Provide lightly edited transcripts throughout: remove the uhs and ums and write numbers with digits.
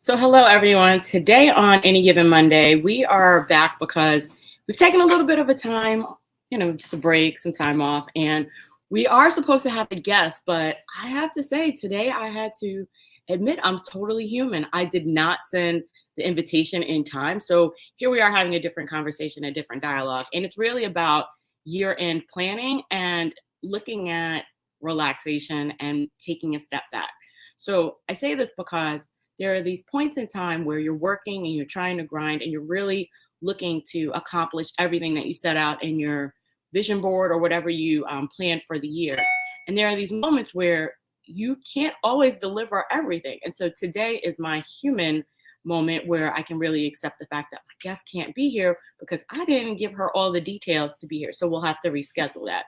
So, hello everyone. Today on Any Given Monday, we are back because we've taken a little bit of a time, just a break, some time off, and we are supposed to have a guest. But I have to say, today I had to admit I'm totally human. I did not send the invitation in time. So, here we are having a different conversation, a different dialogue, and it's really about year end planning and looking at relaxation and taking a step back. So, I say this because there are these points in time where you're working and you're trying to grind and you're really looking to accomplish everything that you set out in your vision board or whatever you planned for the year. And there are these moments where you can't always deliver everything. And so today is my human moment where I can really accept the fact that my guest can't be here because I didn't give her all the details to be here. So we'll have to reschedule that.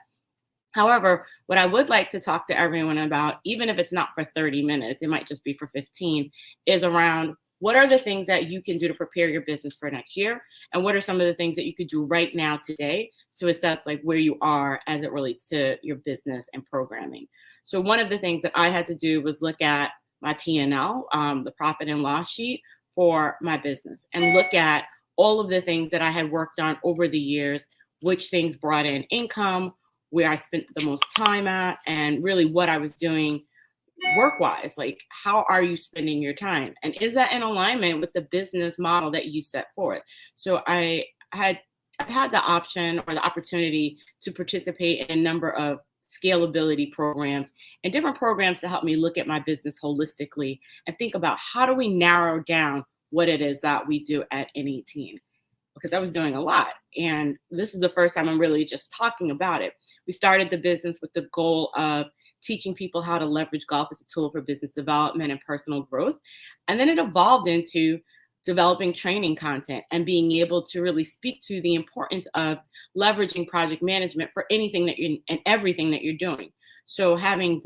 However, what I would like to talk to everyone about, even if it's not for 30 minutes, it might just be for 15, is around what are the things that you can do to prepare your business for next year? And what are some of the things that you could do right now today to assess like where you are as it relates to your business and programming? So one of the things that I had to do was look at my P&L, the profit and loss sheet for my business, and look at all of the things that I had worked on over the years, which things brought in income, where I spent the most time at, and really what I was doing work-wise. Like, how are you spending your time? And is that in alignment with the business model that you set forth? So I've had the option or the opportunity to participate in a number of scalability programs and different programs to help me look at my business holistically and think about how do we narrow down what it is that we do at N18, because I was doing a lot. And this is the first time I'm really just talking about it. We started the business with the goal of teaching people how to leverage golf as a tool for business development and personal growth. And then it evolved into developing training content and being able to really speak to the importance of leveraging project management for anything that you're and everything that you're doing. So having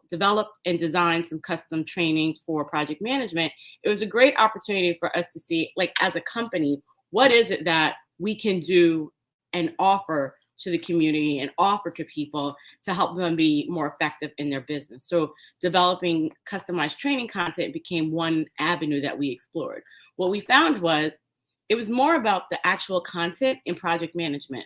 developed and designed some custom trainings for project management, it was a great opportunity for us to see, like, as a company, what is it that we can do and offer to the community and offer to people to help them be more effective in their business. So developing customized training content became one avenue that we explored. What we found was it was more about the actual content in project management.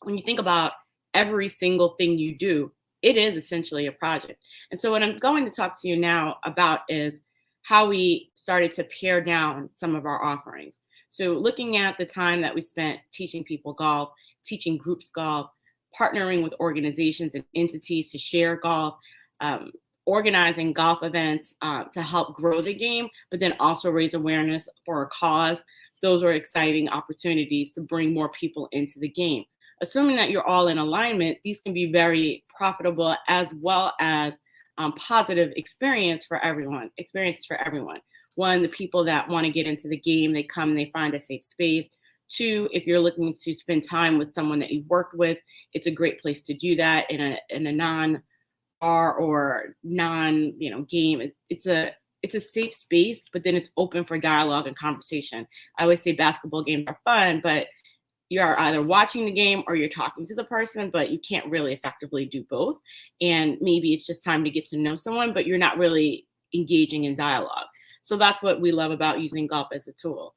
When you think about every single thing you do, it is essentially a project. And so what I'm going to talk to you now about is how we started to pare down some of our offerings. So looking at the time that we spent teaching people golf, teaching groups golf, partnering with organizations and entities to share golf, organizing golf events to help grow the game, but then also raise awareness for a cause. Those are exciting opportunities to bring more people into the game. Assuming that you're all in alignment, these can be very profitable as well as positive experiences for everyone. One, the people that want to get into the game, they come and they find a safe space. Two, if you're looking to spend time with someone that you've worked with, it's a great place to do that in a non-bar or game. It's a safe space, but then it's open for dialogue and conversation. I always say basketball games are fun, but you're either watching the game or you're talking to the person, but you can't really effectively do both. And maybe it's just time to get to know someone, but you're not really engaging in dialogue. So that's what we love about using golf as a tool.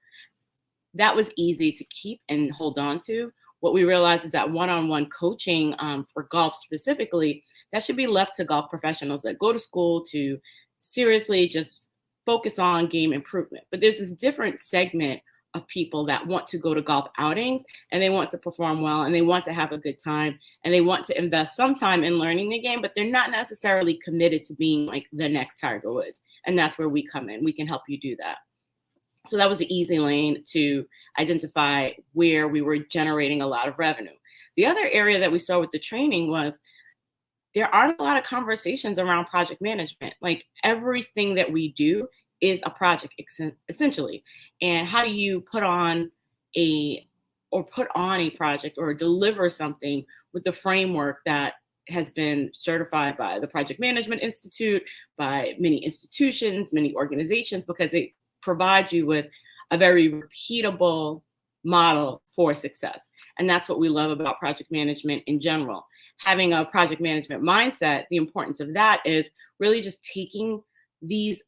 That was easy to keep and hold on to. What we realized is that one-on-one coaching for golf specifically, that should be left to golf professionals that go to school to seriously just focus on game improvement. But there's this different segment of people that want to go to golf outings and they want to perform well and they want to have a good time and they want to invest some time in learning the game, but they're not necessarily committed to being like the next Tiger Woods. And that's where we come in. We can help you do that. So that was the easy lane to identify where we were generating a lot of revenue. The other area that we saw with the training was there aren't a lot of conversations around project management. Like, everything that we do is a project essentially. And how do you put on a project or deliver something with the framework that has been certified by the Project Management Institute, by many institutions, many organizations, because it provides you with a very repeatable model for success. And that's what we love about project management in general. Having a project management mindset, the importance of that is really just taking these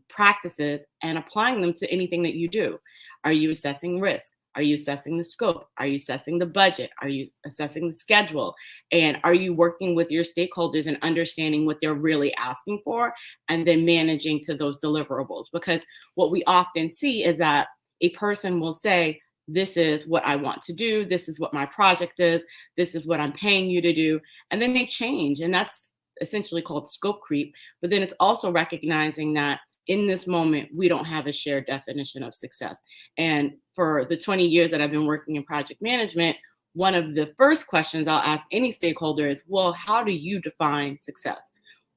practices and applying them to anything that you do. Are you assessing risk? Are you assessing the scope? Are you assessing the budget? Are you assessing the schedule? And are you working with your stakeholders and understanding what they're really asking for and then managing to those deliverables? Because what we often see is that a person will say, this is what I want to do. This is what my project is. This is what I'm paying you to do. And then they change. And that's essentially called scope creep. But then it's also recognizing that in this moment, we don't have a shared definition of success. And for the 20 years that I've been working in project management, one of the first questions I'll ask any stakeholder is, well, how do you define success?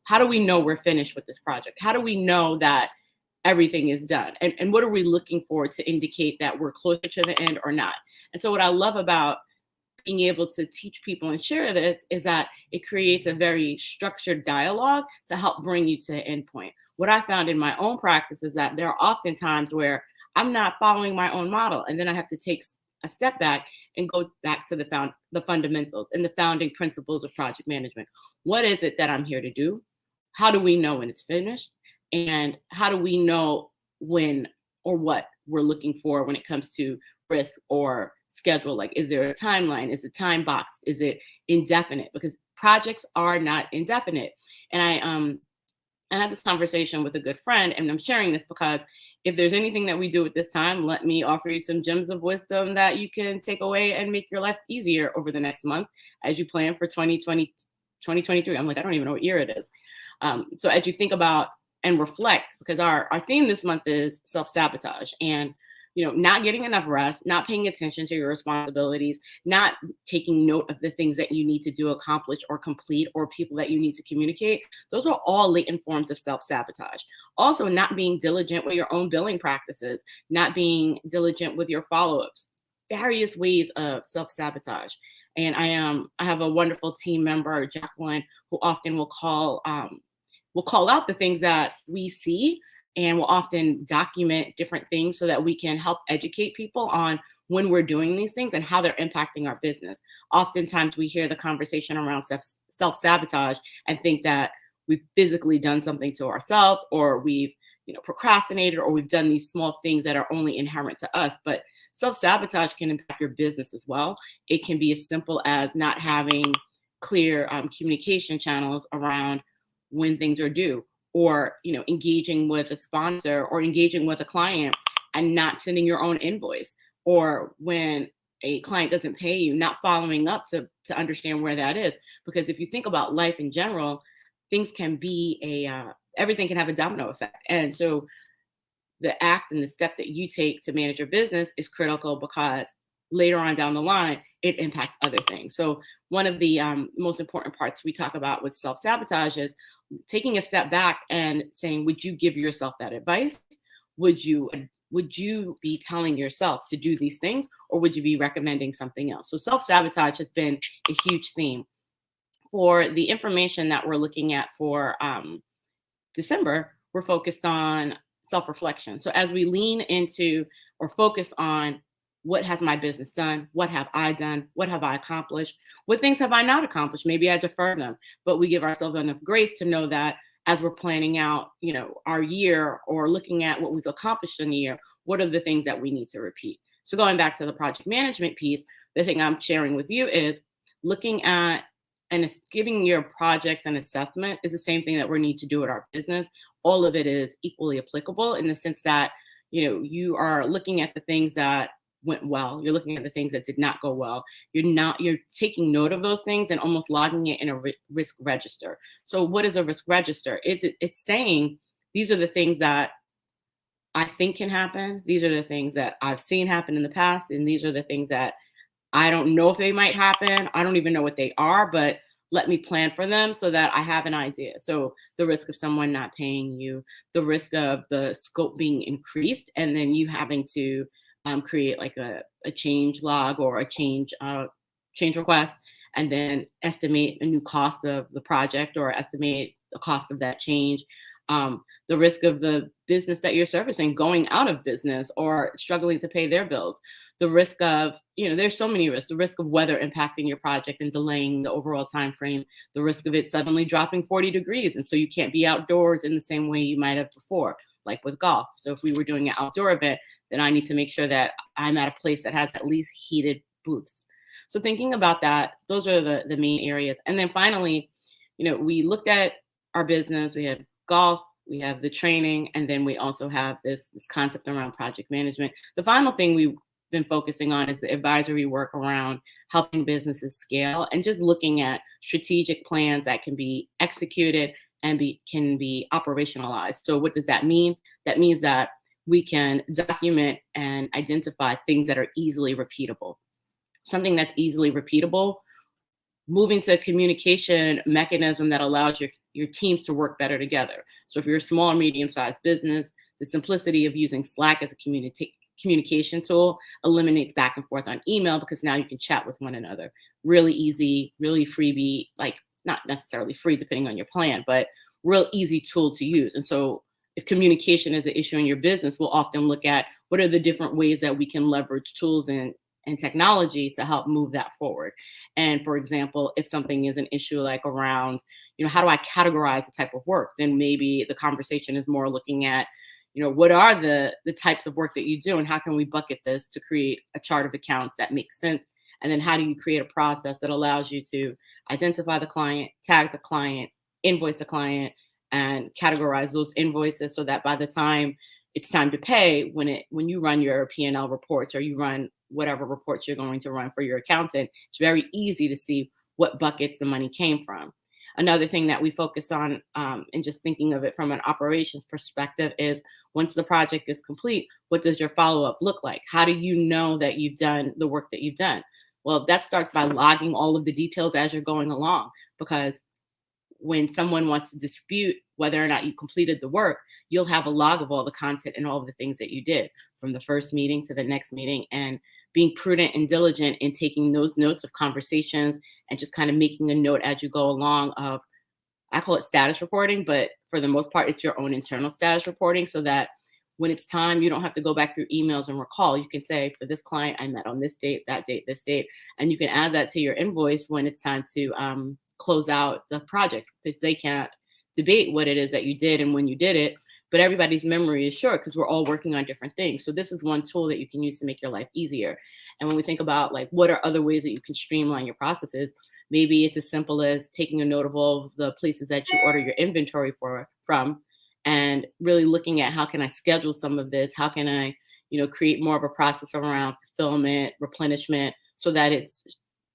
How do we know we're finished with this project? How do we know that everything is done? And what are we looking for to indicate that we're closer to the end or not? And so what I love about being able to teach people and share this is that it creates a very structured dialogue to help bring you to an end point. What I found in my own practice is that there are often times where I'm not following my own model, and then I have to take a step back and go back to the fundamentals and the founding principles of project management. What is it that I'm here to do? How do we know when it's finished? And how do we know when or what we're looking for when it comes to risk or schedule? Like, is there a timeline? Is it time boxed? Is it indefinite? Because projects are not indefinite. And I had this conversation with a good friend, and I'm sharing this because if there's anything that we do at this time, let me offer you some gems of wisdom that you can take away and make your life easier over the next month as you plan for 2023. I'm like, I don't even know what year it is. So as you think about and reflect, because our theme this month is self-sabotage, and not getting enough rest, not paying attention to your responsibilities, not taking note of the things that you need to do, accomplish, or complete, or people that you need to communicate. Those are all latent forms of self-sabotage. Also, not being diligent with your own billing practices, not being diligent with your follow-ups, various ways of self-sabotage. And I have a wonderful team member, Jacqueline, who often will call out the things that we see, and we'll often document different things so that we can help educate people on when we're doing these things and how they're impacting our business. Oftentimes we hear the conversation around self-sabotage and think that we've physically done something to ourselves, or we've procrastinated, or we've done these small things that are only inherent to us. But self-sabotage can impact your business as well. It can be as simple as not having clear communication channels around when things are due, or engaging with a sponsor or engaging with a client and not sending your own invoice, or when a client doesn't pay you, not following up to understand where that is. Because if you think about life in general, things can be everything can have a domino effect. And so the act and the step that you take to manage your business is critical, because later on down the line, it impacts other things. So one of the most important parts we talk about with self-sabotage is taking a step back and saying, would you give yourself that advice? Would you be telling yourself to do these things, or would you be recommending something else? So self-sabotage has been a huge theme. For the information that we're looking at for December, we're focused on self-reflection. So as we lean into or focus on what has my business done? What have I done? What have I accomplished? What things have I not accomplished? Maybe I defer them, but we give ourselves enough grace to know that as we're planning out, our year, or looking at what we've accomplished in the year, what are the things that we need to repeat? So going back to the project management piece, the thing I'm sharing with you is looking at and giving your projects an assessment is the same thing that we need to do at our business. All of it is equally applicable in the sense that, you are looking at the things that went well. You're looking at the things that did not go well. You're taking note of those things and almost logging it in a risk register. So what is a risk register? It's saying, these are the things that I think can happen. These are the things that I've seen happen in the past. And these are the things that I don't know if they might happen. I don't even know what they are, but let me plan for them so that I have an idea. So the risk of someone not paying you, the risk of the scope being increased, and then you having to create like a change log or a change request, and then estimate a new cost of the project or estimate the cost of that change. The risk of the business that you're servicing going out of business or struggling to pay their bills. the risk of, there's so many risks, the risk of weather impacting your project and delaying the overall time frame, the risk of it suddenly dropping 40 degrees. And so you can't be outdoors in the same way you might have before, like with golf. So if we were doing an outdoor event, then I need to make sure that I'm at a place that has at least heated booths. So thinking about that, those are the main areas. And then finally, we looked at our business, we have golf, we have the training, and then we also have this concept around project management. The final thing we've been focusing on is the advisory work around helping businesses scale and just looking at strategic plans that can be executed and can be operationalized. So what does that mean? That means that we can document and identify things that are easily repeatable. Something that's easily repeatable, moving to a communication mechanism that allows your teams to work better together. So if you're a small or medium-sized business, the simplicity of using Slack as a communication tool eliminates back and forth on email, because now you can chat with one another. Really easy, really freebie, like not necessarily free depending on your plan, but real easy tool to use. And so if communication is an issue in your business, we'll often look at what are the different ways that we can leverage tools and technology to help move that forward. And for example, if something is an issue like around, how do I categorize the type of work? Then maybe the conversation is more looking at, what are the types of work that you do and how can we bucket this to create a chart of accounts that makes sense? And then how do you create a process that allows you to identify the client, tag the client, invoice the client, and categorize those invoices so that by the time it's time to pay, when you run your P&L reports or you run whatever reports you're going to run for your accountant, it's very easy to see what buckets the money came from. Another thing that we focus on, and just thinking of it from an operations perspective, is once the project is complete, what does your follow-up look like? How do you know that you've done the work that you've done? Well, that starts by logging all of the details as you're going along, because when someone wants to dispute whether or not you completed the work, you'll have a log of all the content and all of the things that you did from the first meeting to the next meeting, and being prudent and diligent in taking those notes of conversations and just kind of making a note as you go along of, I call it status reporting, but for the most part, it's your own internal status reporting, so that when it's time, you don't have to go back through emails and recall. You can say, for this client, I met on this date, that date, this date, and you can add that to your invoice when it's time to close out the project, because they can't debate what it is that you did and when you did it, but everybody's memory is short because we're all working on different things. So this is one tool that you can use to make your life easier. And when we think about like, what are other ways that you can streamline your processes, maybe it's as simple as taking a note of all of the places that you order your inventory from, and really looking at how can I schedule some of this? How can I, create more of a process around fulfillment, replenishment, so that it's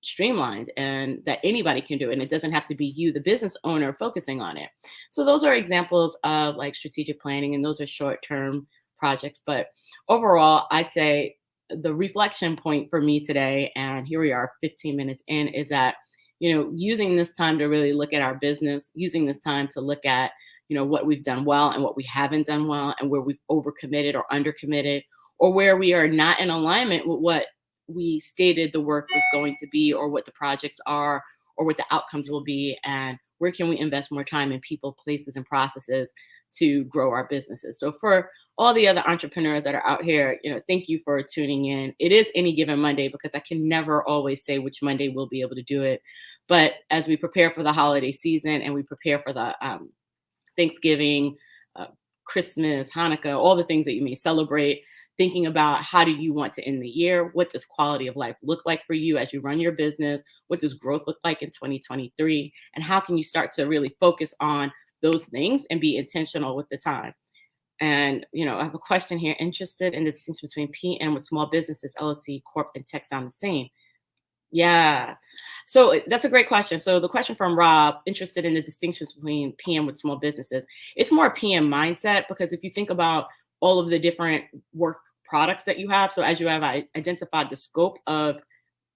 streamlined and that anybody can do it. And it doesn't have to be you, the business owner, focusing on it. So those are examples of like strategic planning, and those are short-term projects. But overall, I'd say the reflection point for me today, and here we are 15 minutes in, is that, using this time to really look at our business, using this time to look at, what we've done well and what we haven't done well, and where we've overcommitted or undercommitted, or where we are not in alignment with what we stated the work was going to be, or what the projects are, or what the outcomes will be, and where can we invest more time in people, places, and processes to grow our businesses. So for all the other entrepreneurs that are out here, thank you for tuning in. It is Any Given Monday, because I can never always say which Monday we'll be able to do it. But as we prepare for the holiday season and we prepare for the Thanksgiving, Christmas, Hanukkah, all the things that you may celebrate, thinking about how do you want to end the year? What does quality of life look like for you as you run your business? What does growth look like in 2023? And how can you start to really focus on those things and be intentional with the time? And, I have a question here. Interested in the distinction between PM with small businesses, LLC, Corp, and tech sound the same? Yeah. So that's a great question. So the question from Rob, interested in the distinctions between PM with small businesses. It's more a PM mindset, because if you think about all of the different work products that you have, so as you have identified the scope of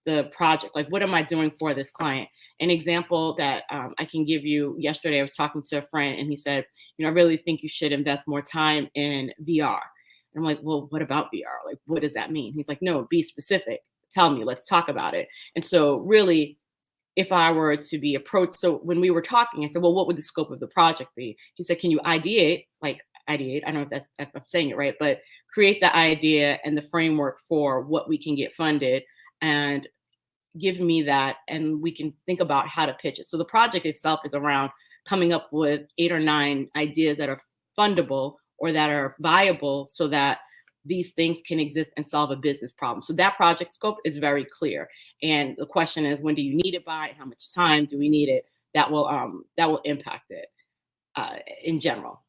the project, like what am I doing for this client? An example that I can give you, yesterday I was talking to a friend and he said, I really think you should invest more time in VR. And I'm like, well, what about VR? Like, what does that mean? He's like, no, be specific. Tell me, let's talk about it. And so really, if I were to be approached, so when we were talking, I said, well, what would the scope of the project be? He said, can you ideate? Like, ideate. I don't know if I'm saying it right, but create the idea and the framework for what we can get funded, and give me that, and we can think about how to pitch it. So the project itself is around coming up with 8 or 9 ideas that are fundable or that are viable so that these things can exist and solve a business problem. So that project scope is very clear. And the question is, when do you need it by? How much time do we need it? That will impact it in general.